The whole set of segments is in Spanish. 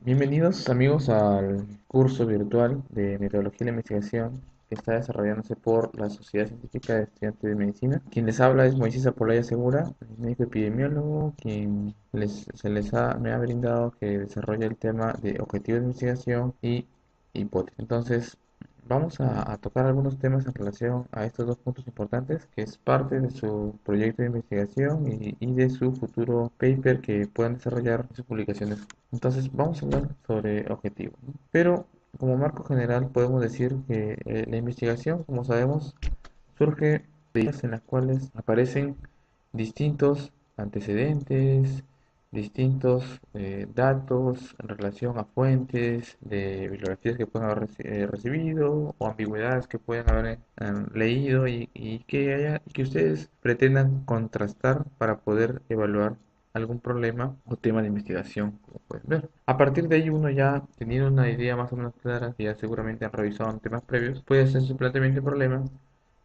Bienvenidos amigos al curso virtual de Metodología de la Investigación que está desarrollándose por la Sociedad Científica de Estudiantes de Medicina. Quien les habla es Moisés Apolaya Segura, médico epidemiólogo, quien me ha brindado que desarrolle el tema de objetivos de investigación y hipótesis. Entonces, vamos a tocar algunos temas en relación a estos dos puntos importantes, que es parte de su proyecto de investigación y de su futuro paper que puedan desarrollar en sus publicaciones. Entonces, vamos a hablar sobre objetivos, ¿no? Pero, como marco general, podemos decir que la investigación, como sabemos, surge de ideas en las cuales aparecen distintos antecedentes, distintos datos en relación a fuentes de bibliografías que pueden haber recibido o ambigüedades que pueden haber leído y que ustedes pretendan contrastar para poder evaluar algún problema o tema de investigación, como pueden ver. A partir de ahí, uno ya teniendo una idea más o menos clara, que ya seguramente han revisado en temas previos, puede hacer su planteamiento de problema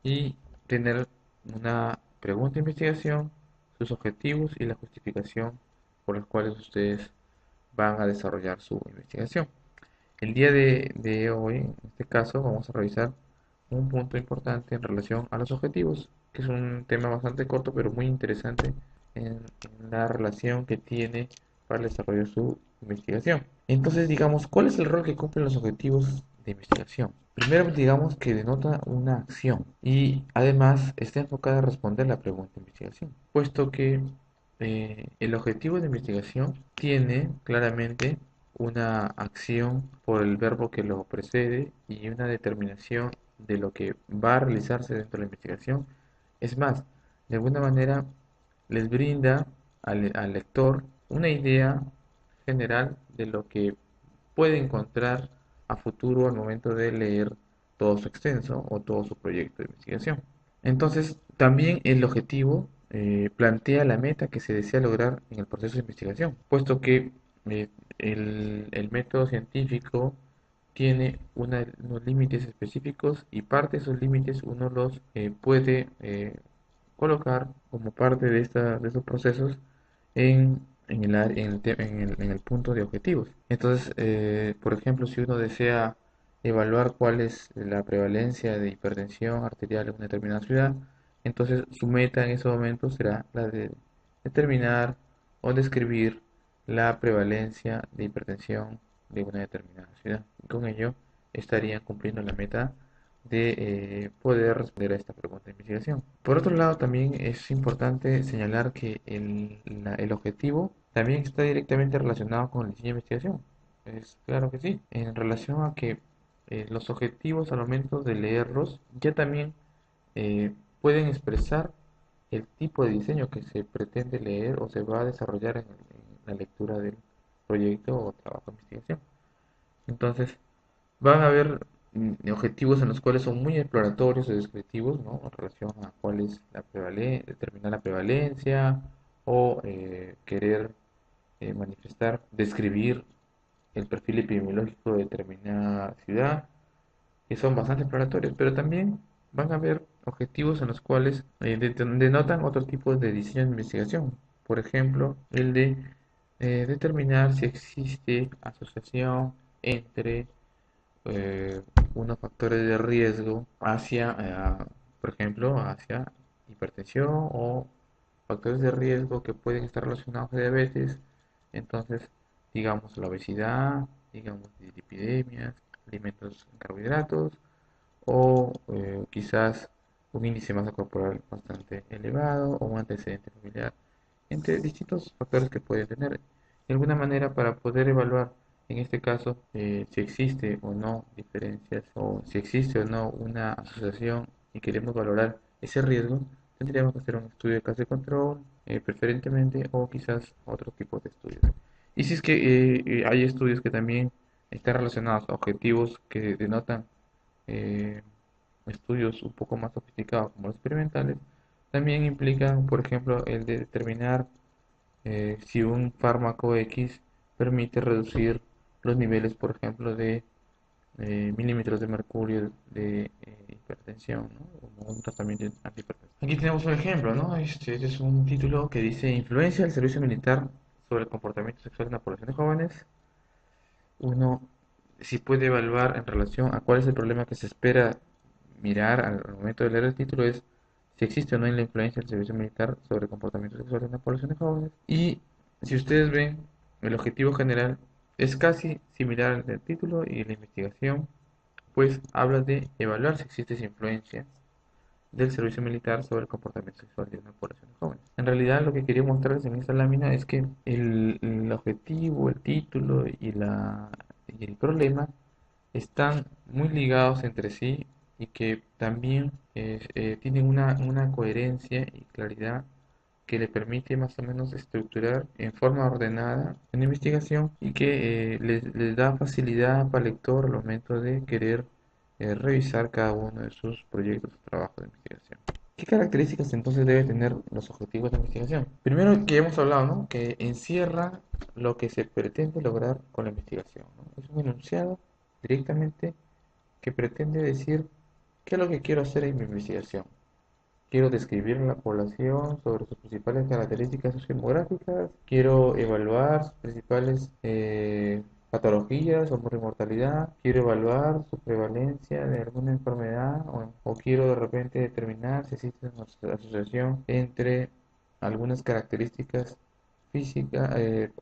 y tener una pregunta de investigación, sus objetivos y la justificación por los cuales ustedes van a desarrollar su investigación. El día de hoy, en este caso, vamos a revisar un punto importante en relación a los objetivos, que es un tema bastante corto pero muy interesante en la relación que tiene para el desarrollo de su investigación. Entonces, digamos, ¿cuál es el rol que cumplen los objetivos de investigación? Primero, digamos que denota una acción y además está enfocada a responder la pregunta de investigación, puesto que el objetivo de investigación tiene claramente una acción por el verbo que lo precede y una determinación de lo que va a realizarse dentro de la investigación. Es más, de alguna manera les brinda al lector una idea general de lo que puede encontrar a futuro al momento de leer todo su extenso o todo su proyecto de investigación. Entonces, también el objetivo plantea la meta que se desea lograr en el proceso de investigación, puesto que eh, el método científico tiene unos límites específicos y parte de esos límites uno los puede colocar como parte de esos procesos en en el punto de objetivos. Entonces, por ejemplo, si uno desea evaluar cuál es la prevalencia de hipertensión arterial en una determinada ciudad, entonces su meta en ese momento será la de determinar o describir la prevalencia de hipertensión de una determinada ciudad. Y con ello estarían cumpliendo la meta de poder responder a esta pregunta de investigación. Por otro lado, también es importante señalar que el objetivo también está directamente relacionado con el diseño de investigación. Es claro que sí, en relación a que los objetivos al momento de leerlos ya también pueden expresar el tipo de diseño que se pretende leer o se va a desarrollar en la lectura del proyecto o trabajo de investigación. Entonces, van a haber objetivos en los cuales son muy exploratorios o descriptivos, ¿no? En relación a cuál es la determinar la prevalencia o querer manifestar, describir el perfil epidemiológico de determinada ciudad, que son bastante exploratorios, pero también van a haber objetivos en los cuales denotan otro tipo de diseño de investigación. Por ejemplo, el de determinar si existe asociación entre eh, unos factores de riesgo hacia, por ejemplo, hacia hipertensión o factores de riesgo que pueden estar relacionados a diabetes. Entonces, digamos la obesidad, digamos lipidemias, alimentos en carbohidratos o quizás un índice de masa corporal bastante elevado o un antecedente familiar, entre distintos factores que puede tener. De alguna manera, para poder evaluar, en este caso, si existe o no diferencias o si existe o no una asociación y queremos valorar ese riesgo, tendríamos que hacer un estudio de caso de control, preferentemente, o quizás otro tipo de estudios. Y si es que hay estudios que también están relacionados a objetivos que denotan eh, estudios un poco más sofisticados como los experimentales, también implican, por ejemplo, el de determinar si un fármaco X permite reducir los niveles, por ejemplo, de milímetros de mercurio de hipertensión, ¿no? Como un tratamiento antihipertensivo. Aquí tenemos un ejemplo, ¿no? Este es un título que dice Influencia del servicio militar sobre el comportamiento sexual en la población de jóvenes. uno sí puede evaluar en relación a cuál es el problema que se espera mirar al momento de leer el título es si existe o no la influencia del servicio militar sobre el comportamiento sexual en la población de jóvenes. Y si ustedes ven, el objetivo general es casi similar al del título y la investigación, pues habla de evaluar si existe esa influencia del servicio militar sobre el comportamiento sexual de una población de jóvenes. En realidad, lo que quería mostrarles en esta lámina es que el objetivo, el título y el problema están muy ligados entre sí y que también tienen una coherencia y claridad que le permite más o menos estructurar en forma ordenada una investigación y que les da facilidad para el lector al momento de querer revisar cada uno de sus proyectos o trabajos de investigación. ¿Qué características entonces debe tener los objetivos de investigación? Primero que hemos hablado, ¿no? Que encierra lo que se pretende lograr con la investigación, ¿no? Es un enunciado directamente que pretende decir qué es lo que quiero hacer en mi investigación. Quiero describir a la población sobre sus principales características sociodemográficas. Quiero evaluar sus principales patologías o mortalidad. Quiero evaluar su prevalencia de alguna enfermedad o quiero de repente determinar si existe una asociación entre algunas características físicas,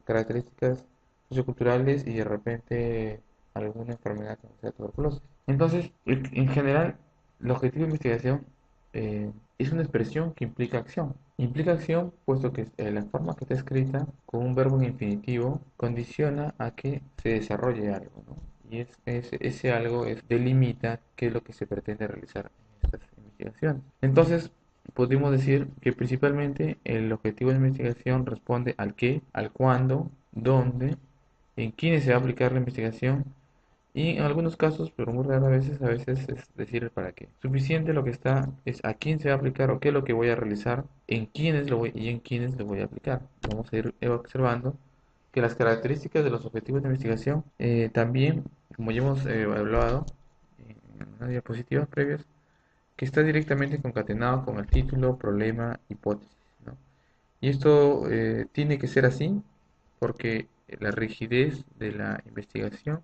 características socioculturales y de repente alguna enfermedad como sea tuberculosis. Entonces, en general, el objetivo de investigación es una expresión que implica acción. Implica acción puesto que la forma que está escrita con un verbo en infinitivo condiciona a que se desarrolle algo, ¿no? Y ese algo delimita qué es lo que se pretende realizar en estas investigaciones. Entonces, podemos decir que principalmente el objetivo de investigación responde al qué, al cuándo, dónde, en quiénes se va a aplicar la investigación y en algunos casos, pero muy raras veces, a veces es decir el para qué. Suficiente lo que está es a quién se va a aplicar o qué es lo que voy a realizar, en quiénes lo voy y en quiénes lo voy a aplicar. Vamos a ir observando que las características de los objetivos de investigación también, como ya hemos hablado en unas diapositivas previas, que está directamente concatenado con el título, problema, hipótesis, ¿no? Y esto tiene que ser así porque la rigidez de la investigación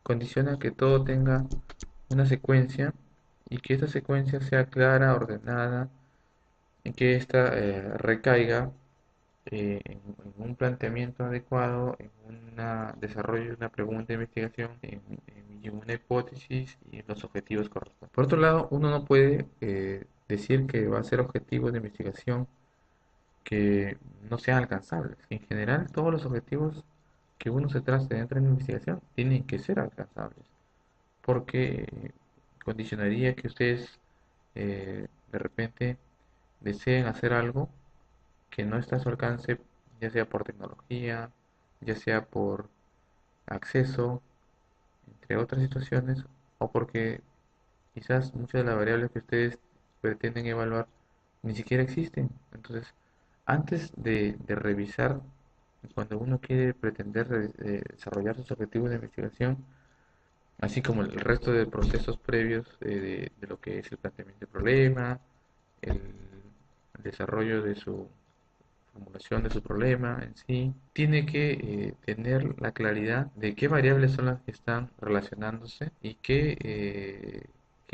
condiciona que todo tenga una secuencia y que esta secuencia sea clara, ordenada, y que ésta recaiga en un planteamiento adecuado, en un desarrollo de una pregunta de investigación, en una hipótesis y en los objetivos correspondientes. Por otro lado, uno no puede decir que va a ser objetivos de investigación que no sean alcanzables. En general, todos los objetivos que uno se trace dentro de la investigación tienen que ser alcanzables porque condicionaría que ustedes de repente deseen hacer algo que no está a su alcance, ya sea por tecnología, ya sea por acceso, entre otras situaciones, o porque quizás muchas de las variables que ustedes pretenden evaluar ni siquiera existen. Entonces, antes de revisar, cuando uno quiere pretender desarrollar sus objetivos de investigación, así como el resto de procesos previos de lo que es el planteamiento del problema, el desarrollo de su formulación de su problema en sí, tiene que tener la claridad de qué variables son las que están relacionándose y qué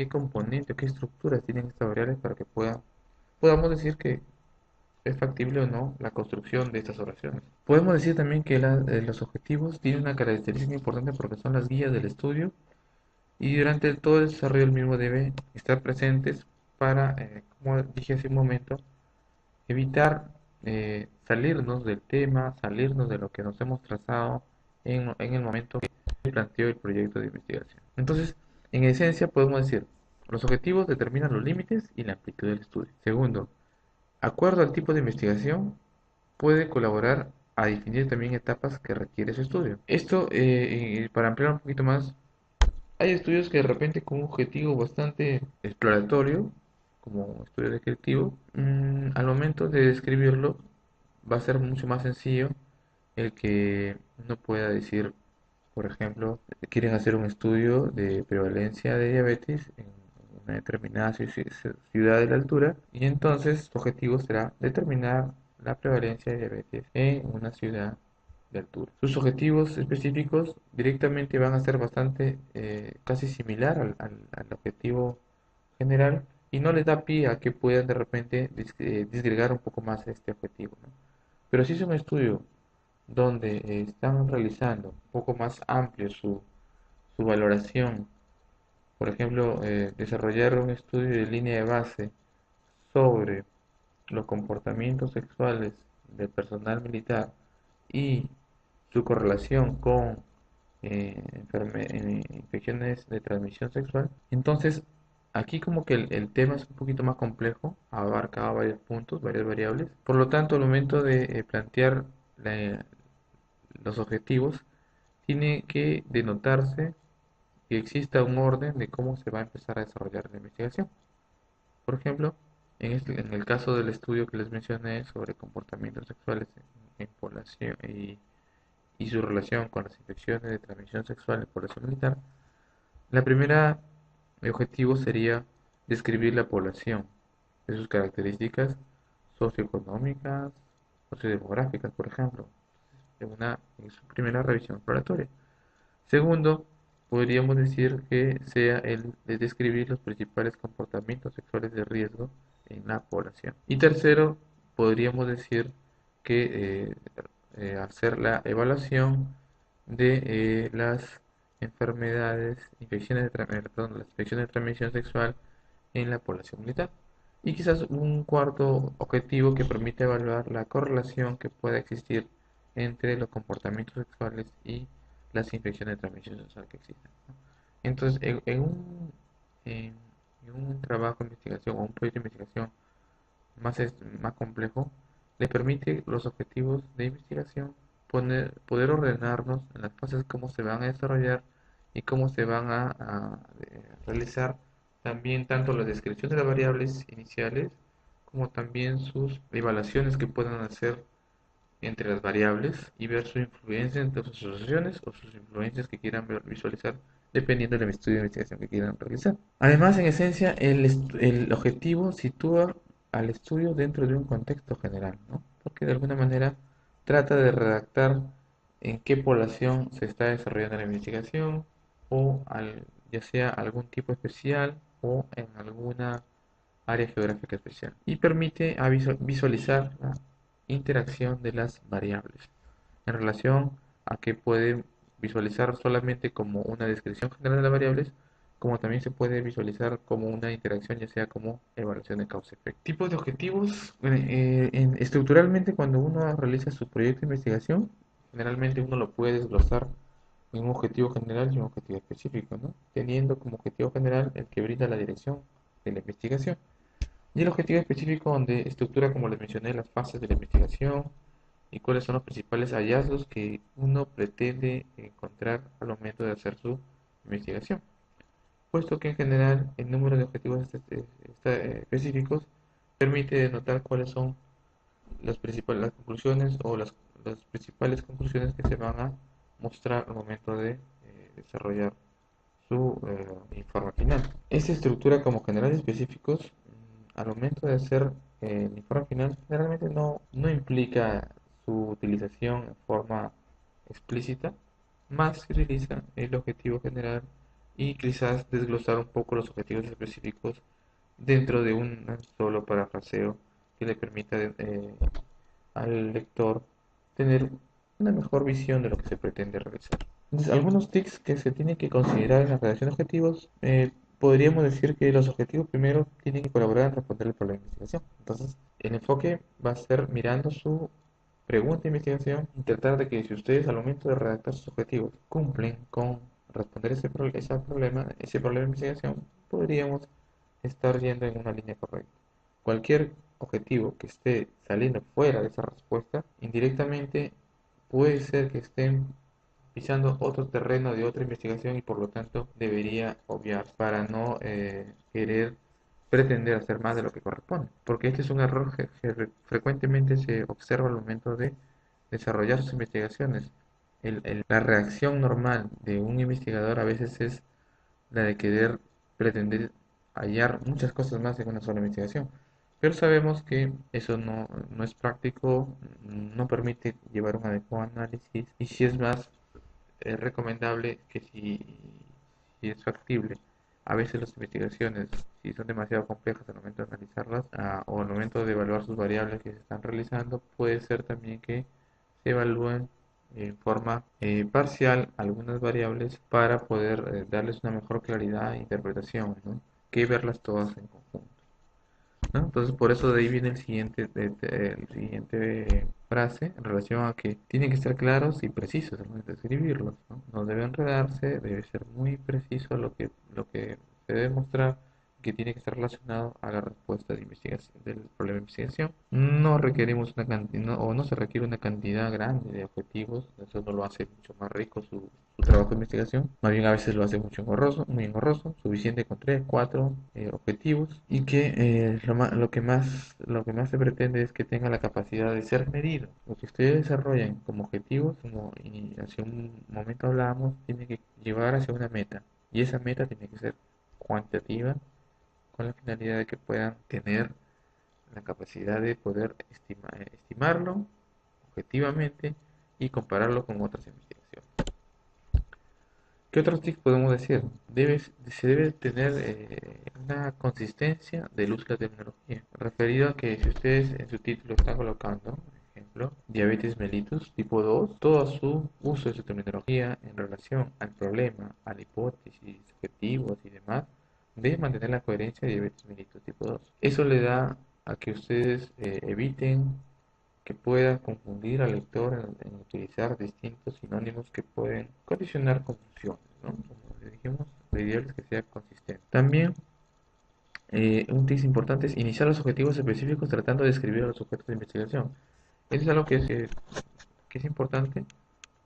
componentes, qué estructuras tienen estas variables para que podamos decir que es factible o no la construcción de estas oraciones. Podemos decir también que los objetivos tienen una característica importante porque son las guías del estudio y durante todo el desarrollo del mismo debe estar presentes para, como dije hace un momento, evitar salirnos del tema, salirnos de lo que nos hemos trazado en el momento que se planteó el proyecto de investigación. Entonces, en esencia podemos decir, los objetivos determinan los límites y la amplitud del estudio. Segundo, acuerdo al tipo de investigación, puede colaborar a definir también etapas que requiere su estudio. Esto, para ampliar un poquito más, hay estudios que de repente con un objetivo bastante exploratorio, como estudio descriptivo, al momento de describirlo va a ser mucho más sencillo el que uno pueda decir, por ejemplo, quieren hacer un estudio de prevalencia de diabetes en una determinada ciudad de la altura y entonces su objetivo será determinar la prevalencia de diabetes en una ciudad de altura. Sus objetivos específicos directamente van a ser bastante casi similar al objetivo general y no les da pie a que puedan de repente disgregar un poco más este objetivo, ¿no? Pero si es un estudio donde están realizando un poco más amplio su valoración, por ejemplo, desarrollar un estudio de línea de base sobre los comportamientos sexuales del personal militar y su correlación con infecciones de transmisión sexual. Entonces, aquí como que el tema es un poquito más complejo, abarca varios puntos, varias variables. Por lo tanto, al momento de plantear los objetivos, tiene que denotarse que exista un orden de cómo se va a empezar a desarrollar la investigación. Por ejemplo, en el caso del estudio que les mencioné sobre comportamientos sexuales en población y su relación con las infecciones de transmisión sexual en población militar, la primera objetivo sería describir la población, de sus características socioeconómicas, sociodemográficas, por ejemplo, en su primera revisión exploratoria. Segundo, podríamos decir que sea el de describir los principales comportamientos sexuales de riesgo en la población. Y tercero, podríamos decir que hacer la evaluación de las enfermedades, perdón, las infecciones de transmisión sexual en la población militar. Y quizás un cuarto objetivo que permite evaluar la correlación que pueda existir entre los comportamientos sexuales y las infecciones de transmisión sexual que existen, ¿no? Entonces, en- en un trabajo de investigación o un proyecto de investigación más complejo, le permite los objetivos de investigación poder ordenarnos en las fases cómo se van a desarrollar y cómo se van a realizar también tanto la descripción de las variables iniciales como también sus evaluaciones que puedan hacer entre las variables y ver su influencia entre sus asociaciones o sus influencias que quieran visualizar dependiendo del estudio de investigación que quieran realizar. Además, en esencia, el objetivo sitúa al estudio dentro de un contexto general, ¿no? Porque de alguna manera trata de redactar en qué población se está desarrollando la investigación o ya sea algún tipo especial o en alguna área geográfica especial y permite visualizar la interacción de las variables en relación a que puede visualizar solamente como una descripción general de las variables, como también se puede visualizar como una interacción, ya sea como evaluación de causa-efecto. Tipos de objetivos. Estructuralmente, cuando uno realiza su proyecto de investigación, generalmente uno lo puede desglosar en un objetivo general y un objetivo específico, ¿no? Teniendo como objetivo general el que brinda la dirección de la investigación. Y el objetivo específico donde estructura, como les mencioné, las fases de la investigación y cuáles son los principales hallazgos que uno pretende encontrar al momento de hacer su investigación. Puesto que en general el número de objetivos específicos permite denotar cuáles son las conclusiones o las principales conclusiones que se van a mostrar al momento de desarrollar su informe final. Esta estructura como generales específicos, al momento de hacer el informe final, generalmente no implica su utilización en forma explícita, más se utiliza el objetivo general y quizás desglosar un poco los objetivos específicos dentro de un solo parafraseo que le permita al lector tener una mejor visión de lo que se pretende realizar. Entonces, algunos tics que se tienen que considerar en la redacción de objetivos, podríamos decir que los objetivos primero tienen que colaborar en responder el problema de investigación. Entonces, el enfoque va a ser mirando su pregunta de investigación y tratar de que si ustedes al momento de redactar sus objetivos cumplen con responder ese problema de investigación, podríamos estar yendo en una línea correcta. Cualquier objetivo que esté saliendo fuera de esa respuesta, indirectamente puede ser que estén pisando otro terreno de otra investigación y por lo tanto debería obviar para no querer pretender hacer más de lo que corresponde. Porque este es un error que frecuentemente se observa al momento de desarrollar sus investigaciones. La reacción normal de un investigador a veces es la de querer pretender hallar muchas cosas más en una sola investigación. Pero sabemos que eso no es práctico, no permite llevar un adecuado análisis y si es más recomendable que si es factible, a veces las investigaciones, si son demasiado complejas al momento de analizarlas o al momento de evaluar sus variables que se están realizando, puede ser también que se evalúen en forma parcial algunas variables para poder darles una mejor claridad e interpretación, ¿no? Que verlas todas en conjunto. ¿No? Entonces, por eso de ahí viene el siguiente frase en relación a que tienen que estar claros y precisos al momento de escribirlos, ¿no? No debe enredarse, debe ser muy preciso lo que se debe mostrar, que tiene que estar relacionado a la respuesta de investigación, del problema de investigación. No requerimos una cantidad, o no se requiere una cantidad grande de objetivos, eso no lo hace mucho más rico su trabajo de investigación, más bien a veces lo hace mucho engorroso, muy engorroso, suficiente con 3, 4 objetivos y que lo que más se pretende es que tenga la capacidad de ser medido. Lo que ustedes desarrollan como objetivos, como hace un momento hablábamos, tiene que llevar hacia una meta y esa meta tiene que ser cuantitativa con la finalidad de que puedan tener la capacidad de poder estimarlo objetivamente y compararlo con otras investigaciones. ¿Qué otros tips podemos decir? Se debe tener una consistencia del uso de la tecnología, referido a que si ustedes en su título están colocando, por ejemplo, diabetes mellitus tipo 2, todo su uso de su terminología en relación al problema, a la hipótesis, objetivos y demás, debe mantener la coherencia de diabetes mellitus tipo 2. Eso le da a que ustedes eviten que pueda confundir al lector en utilizar distintos sinónimos que pueden condicionar confusiones, ¿no? Como le dijimos, lo ideal es que sea consistente. También un tip importante es iniciar los objetivos específicos tratando de describir a los objetos de investigación. Eso es algo que es importante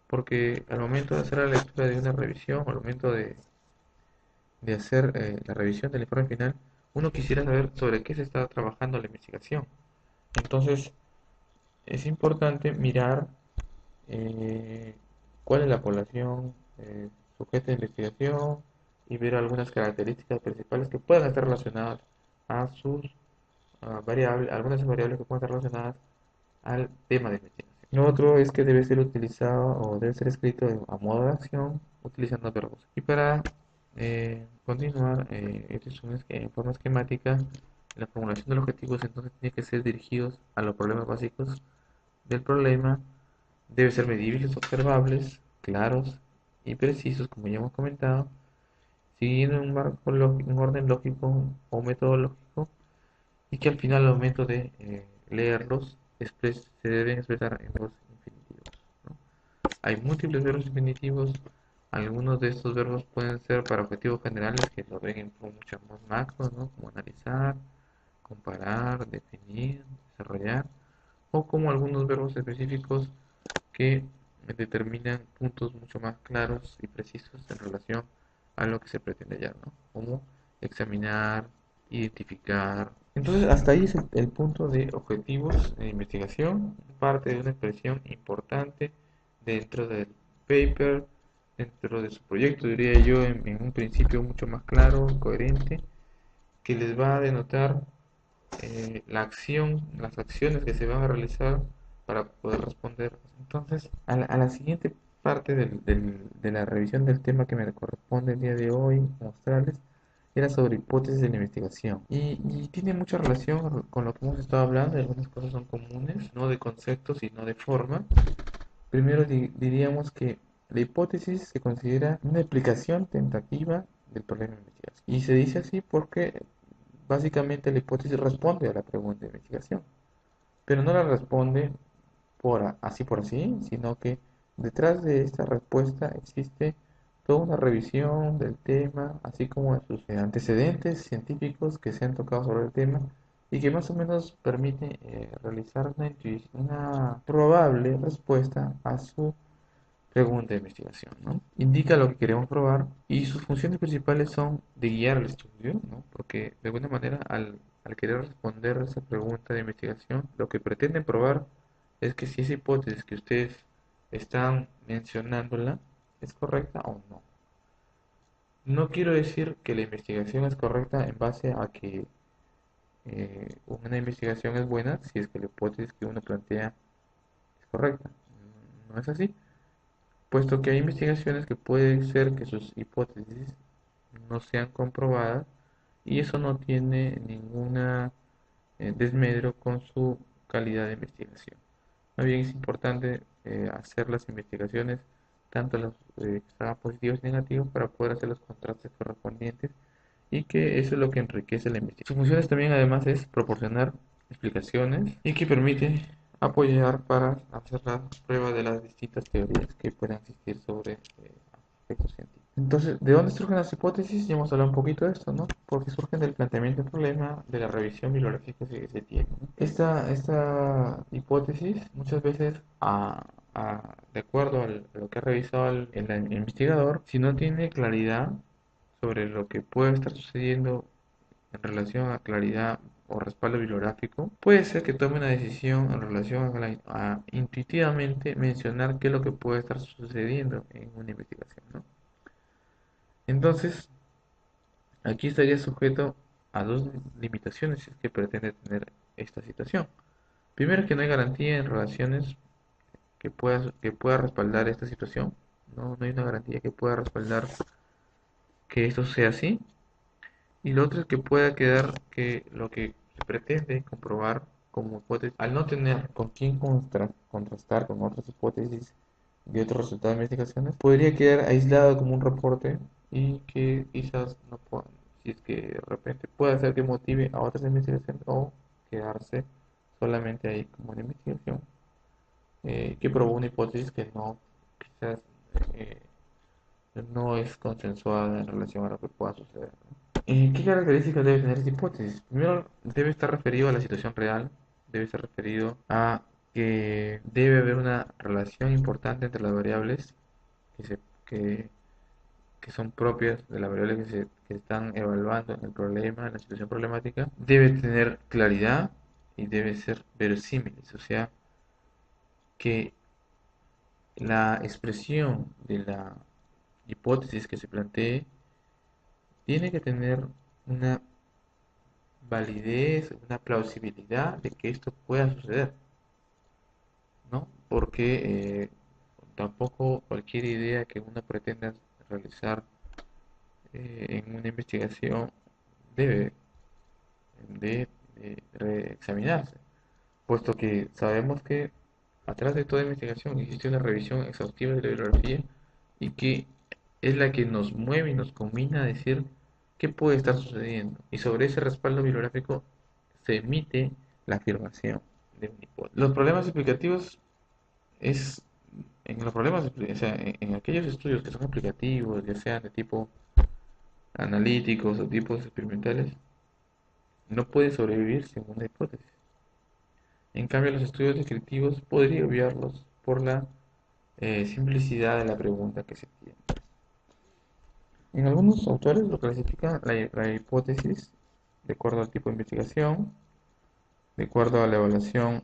porque al momento de hacer la lectura de una revisión, al momento de hacer la revisión del informe final, uno quisiera saber sobre qué se está trabajando la investigación. Entonces, es importante mirar eh, cuál es la población sujeta de investigación y ver algunas características principales que puedan estar relacionadas a sus variables, algunas variables que puedan estar relacionadas al tema de investigación. Lo otro es que debe ser utilizado o debe ser escrito a modo de acción utilizando verbos. Y para continuar, esto es en forma esquemática, la formulación de los objetivos entonces tiene que ser dirigidos a los problemas básicos del problema. Debe ser medibles, observables, claros y precisos, como ya hemos comentado, siguiendo un orden lógico o metodológico, y que al final, al momento de leerlos, se deben expresar en verbos infinitivos, ¿no? Hay múltiples verbos infinitivos. Algunos de estos verbos pueden ser para objetivos generales que lo ven en mucho más macro, ¿no? Como analizar, comparar, definir, desarrollar, o como algunos verbos específicos que determinan puntos mucho más claros y precisos en relación a lo que se pretende hallar, ¿no? Como examinar, identificar. Entonces, hasta ahí es el punto de objetivos de investigación, parte de una expresión importante dentro del paper, dentro de su proyecto, diría yo, en un principio mucho más claro, coherente, que les va a denotar las acciones que se van a realizar para poder responder. Entonces, a la siguiente parte de la revisión del tema que me corresponde el día de hoy mostrarles era sobre hipótesis de la investigación. Y tiene mucha relación con lo que hemos estado hablando, y algunas cosas son comunes, no de conceptos, sino de forma. Primero diríamos que la hipótesis se considera una explicación tentativa del problema de investigación. Y se dice así porque básicamente la hipótesis responde a la pregunta de investigación, pero no la responde así por así, sino que detrás de esta respuesta existe toda una revisión del tema, así como de sus antecedentes científicos que se han tocado sobre el tema y que más o menos permite realizar una probable respuesta a su pregunta de investigación, ¿no? Indica lo que queremos probar y sus funciones principales son de guiar al estudio, ¿no? Porque de alguna manera al querer responder a esa pregunta de investigación, lo que pretenden probar es que si esa hipótesis que ustedes están mencionándola es correcta o no. No quiero decir que la investigación es correcta en base a que una investigación es buena si es que la hipótesis que uno plantea es correcta. No es así, puesto que hay investigaciones que puede ser que sus hipótesis no sean comprobadas y eso no tiene ninguna desmedro con su calidad de investigación. Más bien es importante hacer las investigaciones, tanto las que están positivas y negativas, para poder hacer los contrastes correspondientes y que eso es lo que enriquece la investigación. Sus funciones también además es proporcionar explicaciones y que permite apoyar para hacer la prueba de las distintas teorías que puedan existir sobre aspectos científicos. Entonces, ¿de dónde surgen las hipótesis? Ya hemos hablado un poquito de esto, ¿no? Porque surgen del planteamiento del problema, de la revisión bibliográfica que se tiene, ¿no? Esta hipótesis muchas veces, de acuerdo a lo que ha revisado el investigador, si no tiene claridad sobre lo que puede estar sucediendo en relación a claridad o respaldo bibliográfico, puede ser que tome una decisión en relación a intuitivamente mencionar qué es lo que puede estar sucediendo en una investigación, ¿no? Entonces, aquí estaría sujeto a dos limitaciones si es que pretende tener esta situación. Primero, que no hay garantía en relaciones que pueda respaldar esta situación. No, no hay una garantía que pueda respaldar que esto sea así. Y lo otro es que pueda quedar que lo que se pretende comprobar como hipótesis, al no tener con quién contrastar con otras hipótesis y otros resultados de investigaciones, podría quedar aislado como un reporte y que quizás no pueda, si es que de repente puede hacer que motive a otras investigaciones o quedarse solamente ahí como una investigación que probó una hipótesis que no, quizás eh, no es consensuada en relación a lo que pueda suceder, ¿no? ¿Qué características debe tener esta hipótesis? Primero, debe estar referido a la situación real, debe estar referido a que debe haber una relación importante entre las variables que, se, que, que son propias de las variables que están evaluando en el problema, en la situación problemática. Debe tener claridad y debe ser verosímiles, o sea, que la expresión de la hipótesis que se plantee tiene que tener una validez, una plausibilidad de que esto pueda suceder, ¿no? Porque tampoco cualquier idea que uno pretenda realizar en una investigación debe de reexaminarse, puesto que sabemos que atrás de toda investigación existe una revisión exhaustiva de la bibliografía y que es la que nos mueve y nos combina a decir qué puede estar sucediendo. Y sobre ese respaldo bibliográfico se emite la afirmación de una hipótesis. Los problemas explicativos es, en los problemas, o sea, en aquellos estudios que son aplicativos, ya sean de tipo analíticos o tipos experimentales, no puede sobrevivir sin una hipótesis. En cambio, los estudios descriptivos podría obviarlos por la simplicidad de la pregunta que se tiene. En algunos autores lo clasifican la hipótesis de acuerdo al tipo de investigación, de acuerdo a la evaluación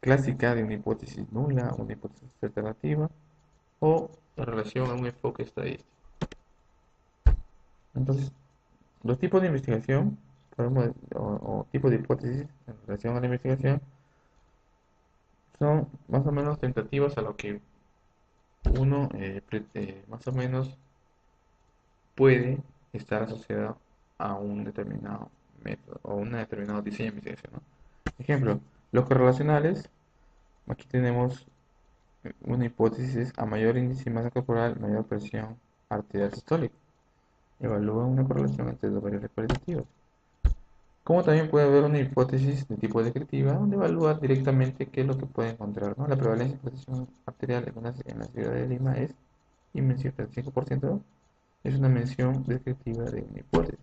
clásica de una hipótesis nula, una hipótesis alternativa o en relación a un enfoque estadístico. Entonces, los tipos de investigación o tipos de hipótesis en relación a la investigación son más o menos tentativas a lo que uno más o menos puede estar asociado a un determinado método o un determinado diseño de investigación, ¿no? Ejemplo, los correlacionales, aquí tenemos una hipótesis: a mayor índice de masa corporal, mayor presión arterial sistólica. Evalúa una correlación entre dos variables cualitativas. Como también puede haber una hipótesis de tipo descriptiva, donde evalúa directamente qué es lo que puede encontrar, ¿no? La prevalencia de presión arterial en la ciudad de Lima es inmención, 35%, es una mención descriptiva de una hipótesis.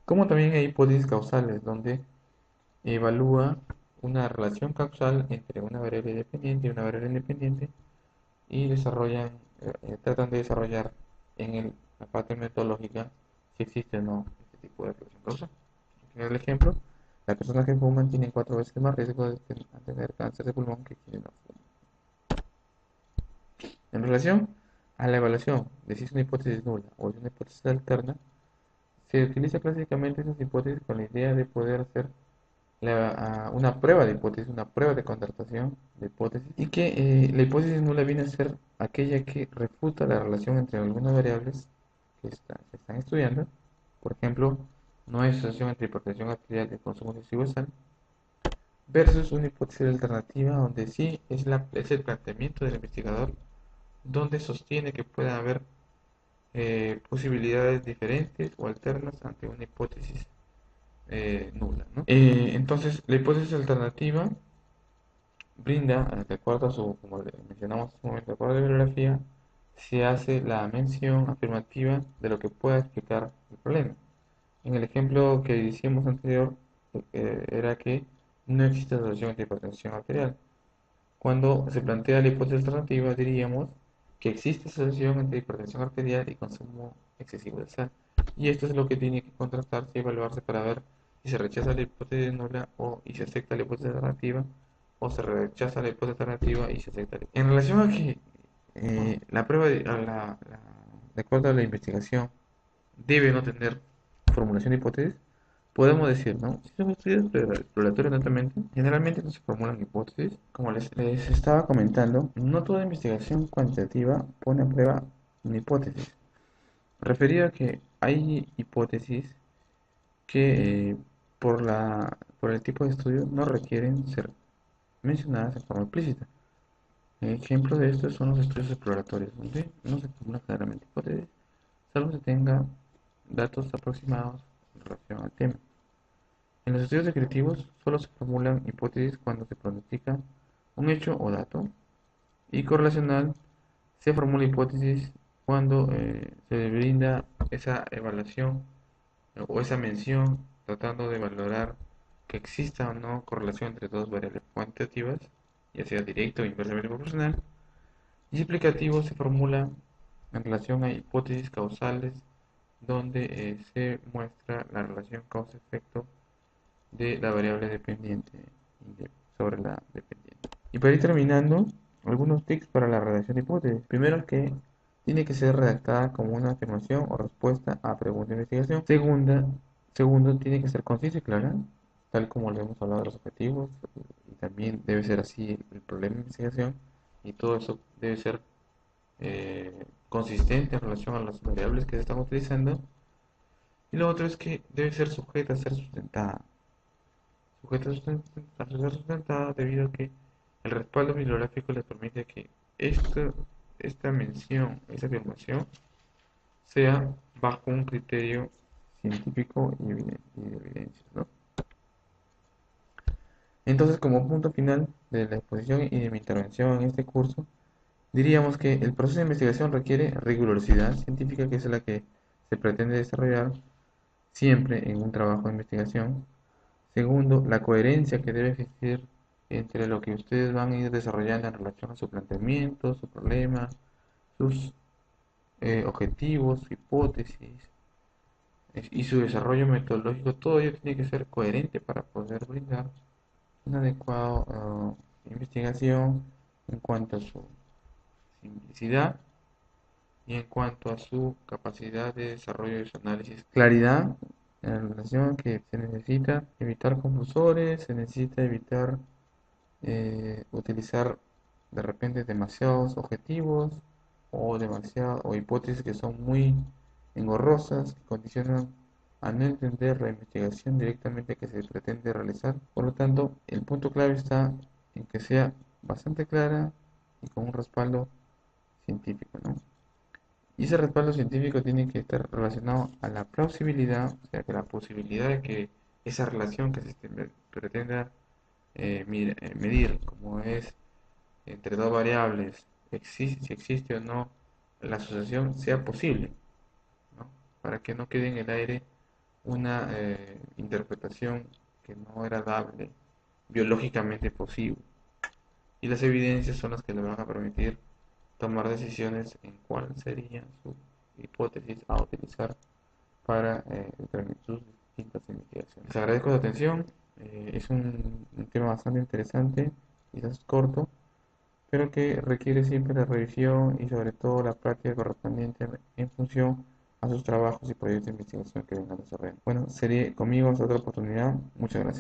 Como también hay hipótesis causales, donde evalúa una relación causal entre una variable dependiente y una variable independiente y tratan de desarrollar la parte metodológica si existe o no este tipo de relación causal. En el ejemplo, las personas que fuman tienen 4 veces más riesgo de tener cáncer de pulmón que quienes no fuman. En relación a la evaluación de si es una hipótesis nula o es una hipótesis alterna, Se utiliza clásicamente esas hipótesis con la idea de poder hacer una prueba de hipótesis, una prueba de contratación de hipótesis, y que la hipótesis nula viene a ser aquella que refuta la relación entre algunas variables se están estudiando. Por ejemplo, no hay asociación entre hipertensión arterial y consumo excesivo de sal, versus una hipótesis alternativa donde sí es el planteamiento del investigador, donde sostiene que puede haber posibilidades diferentes o alternas ante una hipótesis nula, ¿no? Entonces, la hipótesis alternativa brinda, de acuerdo a su, como le mencionamos hace un momento, de acuerdo a la bibliografía, se hace la mención afirmativa de lo que pueda explicar el problema. En el ejemplo que hicimos anterior, era que no existe asociación entre hipertensión arterial. Cuando se plantea la hipótesis alternativa, diríamos que existe asociación entre hipertensión arterial y consumo excesivo de sal. Y esto es lo que tiene que contrastarse y evaluarse para ver si se rechaza la hipótesis nula y se acepta la hipótesis alternativa, o se rechaza la hipótesis alternativa y se acepta la hipótesis. En relación a que la prueba, de acuerdo a la investigación, debe no tener formulación de hipótesis, podemos decir, ¿no? Si son estudios exploratorios netamente, generalmente no se formulan hipótesis. Como les estaba comentando, no toda investigación cuantitativa pone a prueba una hipótesis. Referido a que hay hipótesis que por el tipo de estudio no requieren ser mencionadas en forma explícita. Ejemplo de esto son los estudios exploratorios, donde no se formulan claramente hipótesis, salvo se tenga datos aproximados en relación al tema. En los estudios descriptivos solo se formulan hipótesis cuando se pronostica un hecho o dato, y correlacional se formula hipótesis cuando se brinda esa evaluación o esa mención tratando de valorar que exista o no correlación entre dos variables cuantitativas, ya sea directa o inversamente proporcional. Y explicativo se formula en relación a hipótesis causales donde se muestra la relación causa-efecto de la variable dependiente sobre la dependiente. Y para ir terminando, algunos tips para la redacción de hipótesis. Primero, que tiene que ser redactada como una afirmación o respuesta a pregunta de investigación. Segundo, tiene que ser concisa y clara, tal como le hemos hablado de los objetivos, y también debe ser así el problema de investigación, y todo eso debe ser consistente en relación a las variables que se están utilizando. Y lo otro es que debe ser sujeta a ser sustentada. A ser sustentada debido a que el respaldo bibliográfico le permite que esta mención, esta afirmación, sea bajo un criterio científico y de evidencia, ¿no? Entonces, como punto final de la exposición y de mi intervención en este curso, diríamos que el proceso de investigación requiere rigurosidad científica, que es la que se pretende desarrollar siempre en un trabajo de investigación. Segundo, la coherencia que debe existir entre lo que ustedes van a ir desarrollando en relación a su planteamiento, su problema, sus objetivos, su hipótesis y su desarrollo metodológico. Todo ello tiene que ser coherente para poder brindar una adecuada investigación en cuanto a su simplicidad y en cuanto a su capacidad de desarrollo de su análisis. Claridad en relación a que se necesita evitar confusores, se necesita evitar utilizar de repente demasiados objetivos o hipótesis que son muy engorrosas, que condicionan a no entender la investigación directamente que se pretende realizar. Por lo tanto, el punto clave está en que sea bastante clara y con un respaldo científico, ¿no? Y ese respaldo científico tiene que estar relacionado a la plausibilidad, o sea, que la posibilidad de que esa relación que se pretenda medir, como es entre dos variables, si existe o no la asociación, sea posible, ¿no? Para que no quede en el aire una interpretación que no era dable, biológicamente posible. Y las evidencias son las que le van a permitir tomar decisiones en cuál sería su hipótesis a utilizar para determinar sus distintas investigaciones. Les agradezco su atención. Es un tema bastante interesante, quizás corto, pero que requiere siempre la revisión y sobre todo la práctica correspondiente en función a sus trabajos y proyectos de investigación que vengan desarrollando. Bueno, sería conmigo hasta otra oportunidad. Muchas gracias.